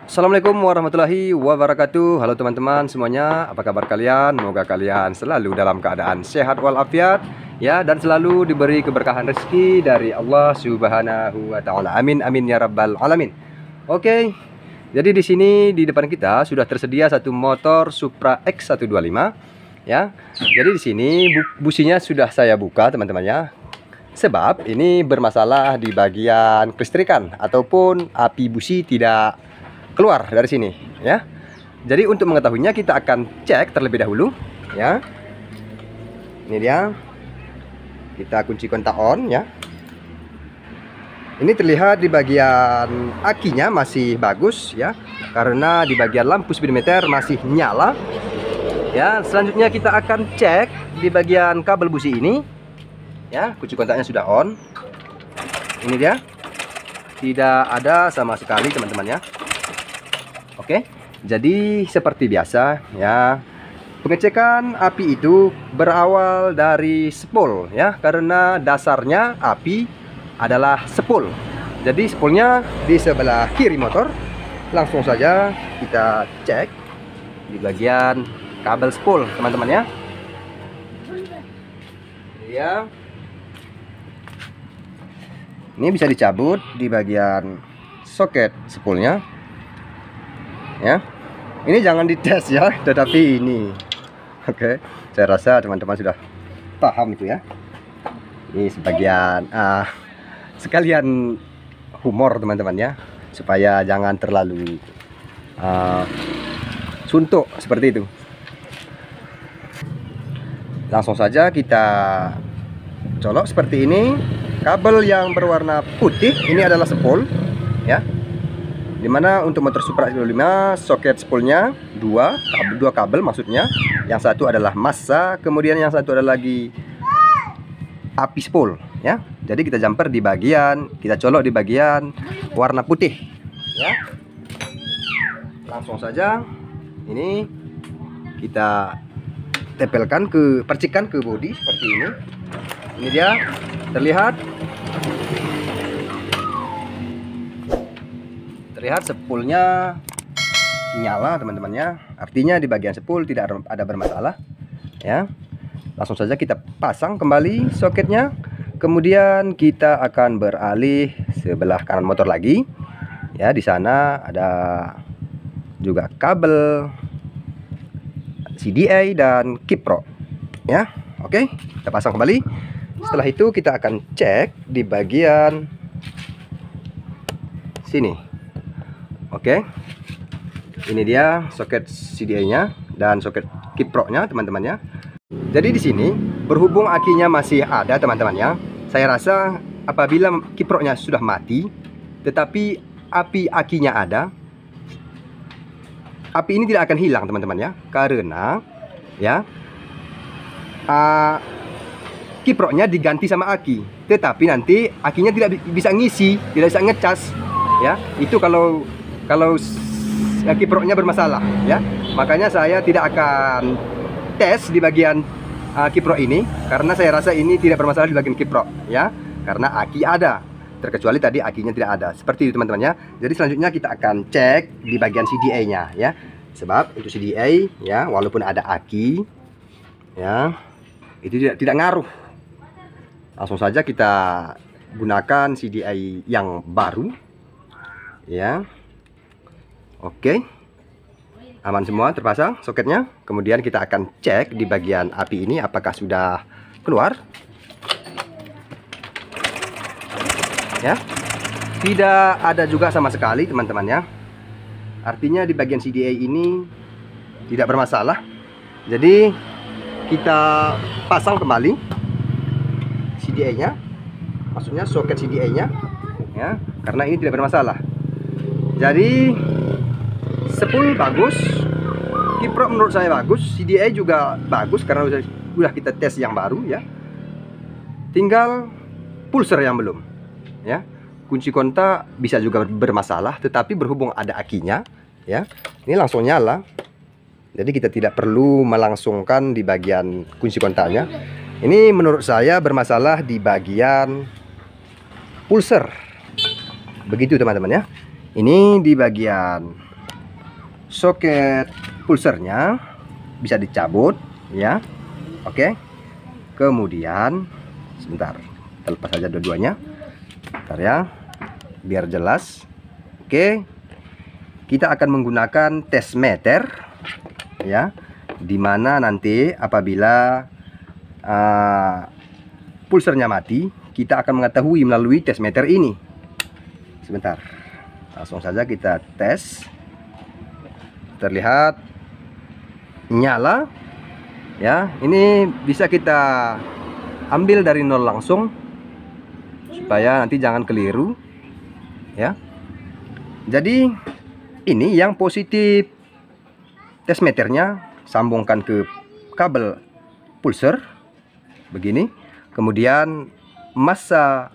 Assalamualaikum warahmatullahi wabarakatuh. Halo teman-teman semuanya, apa kabar kalian? Semoga kalian selalu dalam keadaan sehat walafiat ya, dan selalu diberi keberkahan rezeki dari Allah Subhanahu wa taala. Amin amin ya rabbal alamin. Oke. Jadi di sini di depan kita sudah tersedia satu motor Supra X125 ya. Jadi di sini businya sudah saya buka teman-teman ya. Sebab ini bermasalah di bagian kelistrikan ataupun api busi tidak keluar dari sini ya. Jadi untuk mengetahuinya kita akan cek terlebih dahulu ya. Ini dia. Kita kunci kontak on ya. Ini terlihat di bagian akinya masih bagus ya, karena di bagian lampu speedometer masih nyala ya. Selanjutnya kita akan cek di bagian kabel busi ini ya. Kunci kontaknya sudah on. Ini dia. Tidak ada sama sekali teman-teman ya. Oke, jadi seperti biasa ya, pengecekan api itu berawal dari spol ya, karena dasarnya api adalah spol. Jadi spolnya di sebelah kiri motor. Langsung saja kita cek di bagian kabel spol teman-teman ya. Ya, ini bisa dicabut di bagian soket spolnya. Ya, ini jangan dites ya, tetapi ini oke, saya rasa teman-teman sudah paham itu ya. Ini sebagian sekalian humor teman-teman ya, supaya jangan terlalu suntuk seperti itu. Langsung saja kita colok seperti ini. Kabel yang berwarna putih ini adalah spol ya, dimana untuk motor Supra X125 soket spolnya dua kabel maksudnya. Yang satu adalah massa, kemudian yang satu adalah lagi api spol ya. Jadi kita jumper di bagian, kita colok di bagian warna putih ya. Langsung saja ini kita tempelkan percikan ke bodi seperti ini. Ini dia, terlihat spolnya nyala teman-teman ya. Artinya di bagian spol tidak ada bermasalah ya. Langsung saja kita pasang kembali soketnya. Kemudian kita akan beralih sebelah kanan motor lagi ya. Di sana ada juga kabel CDA dan Kipro ya. Oke, kita pasang kembali. Setelah itu kita akan cek di bagian sini. Oke, ini dia soket CDA-nya dan soket Kipro-nya teman-teman ya. Jadi di sini berhubung akinya masih ada teman-teman ya, saya rasa apabila Kipro-nya sudah mati tetapi api akinya ada, api ini tidak akan hilang teman-teman ya, karena ya Kipro-nya diganti sama aki, tetapi nanti akinya tidak bisa ngisi, tidak bisa ngecas ya. Itu kalau Kipro-nya bermasalah ya. Makanya saya tidak akan tes di bagian Kipro ini, karena saya rasa ini tidak bermasalah di bagian Kipro ya, karena aki ada, terkecuali tadi akinya tidak ada. Seperti itu teman-teman ya. Jadi selanjutnya kita akan cek di bagian CDA-nya ya. Sebab untuk CDA ya, walaupun ada aki ya, itu tidak ngaruh. Langsung saja kita gunakan CDA yang baru ya. Oke, aman semua, terpasang soketnya. Kemudian kita akan cek di bagian api ini apakah sudah keluar ya. Tidak ada juga sama sekali teman-teman ya. Artinya di bagian CDA ini tidak bermasalah. Jadi kita pasang kembali CDA-nya, maksudnya soket CDA-nya ya, karena ini tidak bermasalah. Jadi spol bagus, Kipro menurut saya bagus, CDA juga bagus karena sudah kita tes yang baru ya. Tinggal pulser yang belum ya. Kunci kontak bisa juga bermasalah, tetapi berhubung ada akinya ya, ini langsung nyala. Jadi kita tidak perlu melangsungkan di bagian kunci kontaknya. Ini menurut saya bermasalah di bagian pulser. Begitu teman-teman ya. Ini di bagian soket pulsernya bisa dicabut ya. Oke. Kemudian sebentar, kita lepas saja dua-duanya. Bentar ya, biar jelas. Oke. Kita akan menggunakan test meter ya, dimana nanti apabila pulsernya mati, kita akan mengetahui melalui test meter ini. Sebentar, langsung saja kita tes. Terlihat nyala ya. Ini bisa kita ambil dari nol langsung supaya nanti jangan keliru ya. Jadi ini yang positif, test meternya sambungkan ke kabel pulser begini, kemudian massa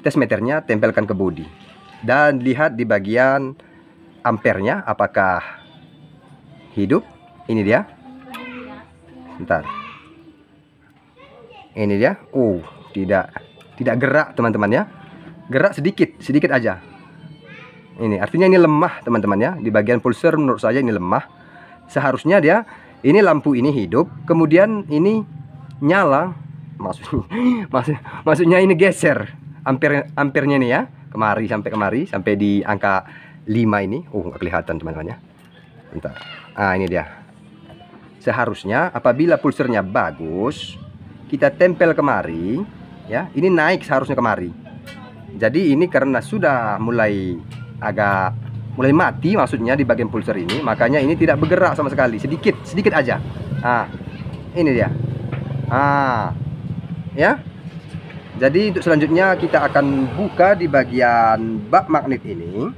test meternya tempelkan ke bodi dan lihat di bagian ampernya apakah hidup. Ini dia. Bentar. Ini dia. Tidak gerak teman-teman ya. Gerak sedikit aja. Ini artinya ini lemah teman-teman ya. Di bagian pulser menurut saya ini lemah. Seharusnya dia ini lampu ini hidup, kemudian ini nyala. Maksudnya ini geser ampernya nih ya. Kemari sampai di angka 5 ini. Nggak kelihatan teman-teman ya. Bentar. Ini dia. Seharusnya apabila pulsernya bagus, kita tempel kemari ya. Ini naik seharusnya kemari. Jadi ini karena sudah mulai mati maksudnya di bagian pulser ini, makanya ini tidak bergerak sama sekali, sedikit aja. Ini dia. Ya. Jadi untuk selanjutnya kita akan buka di bagian bak magnet ini.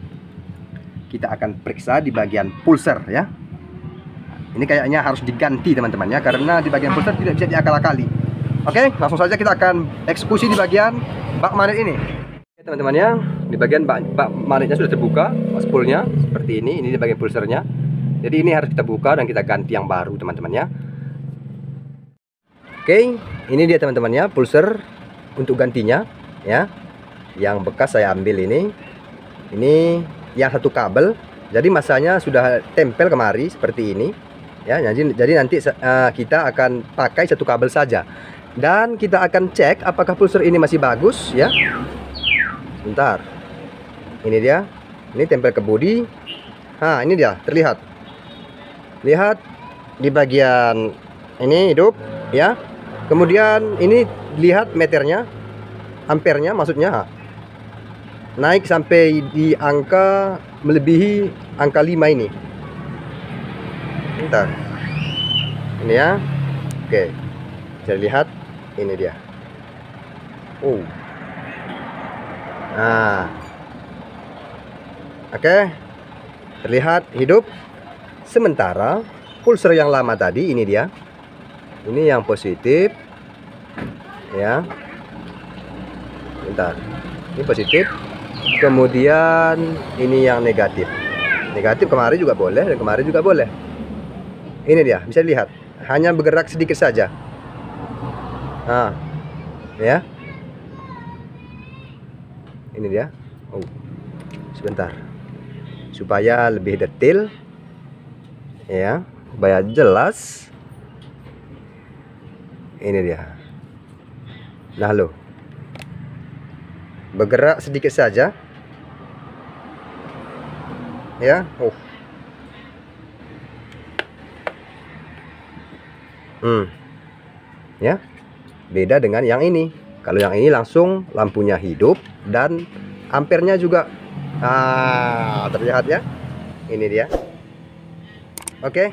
Kita akan periksa di bagian pulser ya. Ini kayaknya harus diganti teman-teman ya, karena di bagian pulser tidak bisa diakal-akali. Oke, langsung saja kita akan eksekusi di bagian bak magnet ini. Teman-teman ya, di bagian bak magnetnya sudah terbuka, spoolnya seperti ini di bagian pulsernya. Jadi ini harus kita buka dan kita ganti yang baru teman-teman ya. Oke, ini dia teman-teman ya, pulser untuk gantinya ya. Yang bekas saya ambil ini yang satu kabel, jadi masanya sudah tempel kemari seperti ini ya. Jadi nanti kita akan pakai satu kabel saja dan kita akan cek apakah pulser ini masih bagus ya. Bentar, ini dia, ini tempel ke bodi. Ini dia, terlihat. Lihat di bagian ini hidup ya. Kemudian ini lihat meternya, ampernya maksudnya naik sampai di angka melebihi angka 5 ini. Bentar, ini ya. Oke, bisa lihat ini dia. Oke, terlihat hidup. Sementara pulser yang lama tadi ini dia, ini yang positif ya. Bentar, ini positif, kemudian ini yang negatif. Negatif kemarin juga boleh dan kemarin juga boleh. Ini dia, bisa lihat hanya bergerak sedikit saja. Ya. Ini dia. Sebentar, supaya lebih detail ya, supaya jelas. Ini dia. Nah lo, bergerak sedikit saja ya. Ya, beda dengan yang ini. Kalau yang ini langsung lampunya hidup dan ampernya juga terlihat ya. Ini dia. Oke,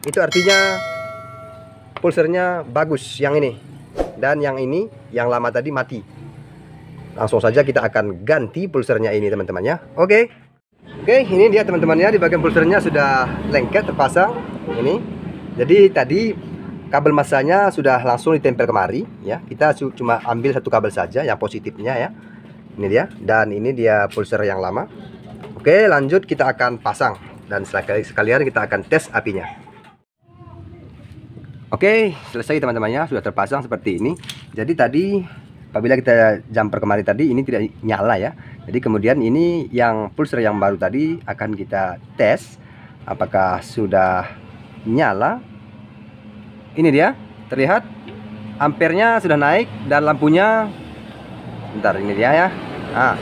itu artinya pulsernya bagus yang ini, dan yang ini yang lama tadi mati. Langsung saja kita akan ganti pulsernya ini teman-teman ya. Oke, ini dia teman-teman ya, di bagian pulsernya sudah lengket terpasang ini. Jadi tadi kabel masanya sudah langsung ditempel kemari ya. Kita cuma ambil satu kabel saja yang positifnya ya. Ini dia, dan ini dia pulser yang lama. Oke, lanjut kita akan pasang dan sekalian kita akan tes apinya. Oke, selesai teman-temannya, sudah terpasang seperti ini. Jadi tadi apabila kita jumper kemari tadi ini tidak nyala ya. Jadi kemudian ini yang pulser yang baru tadi akan kita tes apakah sudah nyala. Ini dia, terlihat ampernya sudah naik dan lampunya, bentar, ini dia ya. Nah,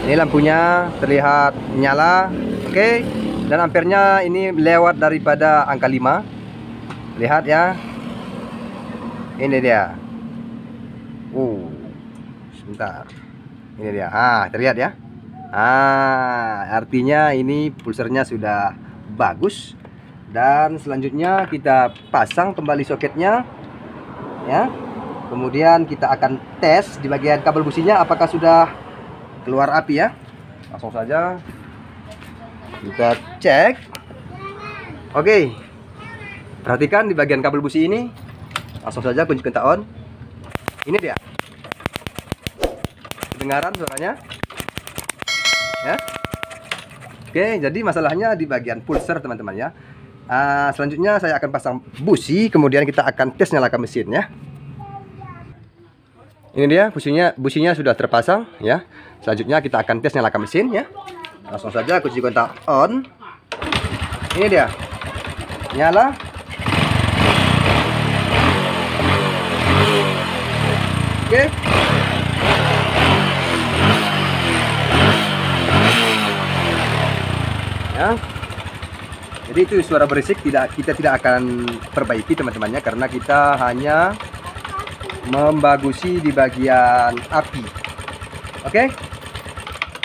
ini lampunya terlihat nyala. Oke, dan ampernya ini lewat daripada angka 5. Lihat ya, ini dia. Sebentar, ini dia. Terlihat ya. Artinya ini pulsernya sudah bagus. Dan selanjutnya kita pasang kembali soketnya ya. Kemudian kita akan tes di bagian kabel businya apakah sudah keluar api ya. Langsung saja kita cek. Oke, perhatikan di bagian kabel busi ini. Langsung saja kunci kontak on. Ini dia, kedengaran suaranya ya. Oke, jadi masalahnya di bagian pulser teman-teman ya. Selanjutnya saya akan pasang busi, kemudian kita akan tes nyalakan mesin ya. Ini dia businya sudah terpasang ya. Selanjutnya kita akan tes nyalakan mesin ya. Langsung saja kunci kontak on. Ini dia, nyala. Oke. Ya. Jadi itu suara berisik kita tidak akan perbaiki teman-temannya, karena kita hanya membagusi di bagian api. Oke.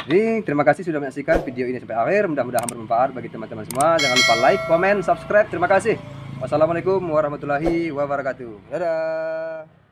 Jadi terima kasih sudah menyaksikan video ini sampai akhir. Mudah-mudahan bermanfaat bagi teman-teman semua. Jangan lupa like, komen, subscribe. Terima kasih. Wassalamualaikum warahmatullahi wabarakatuh. Dadah.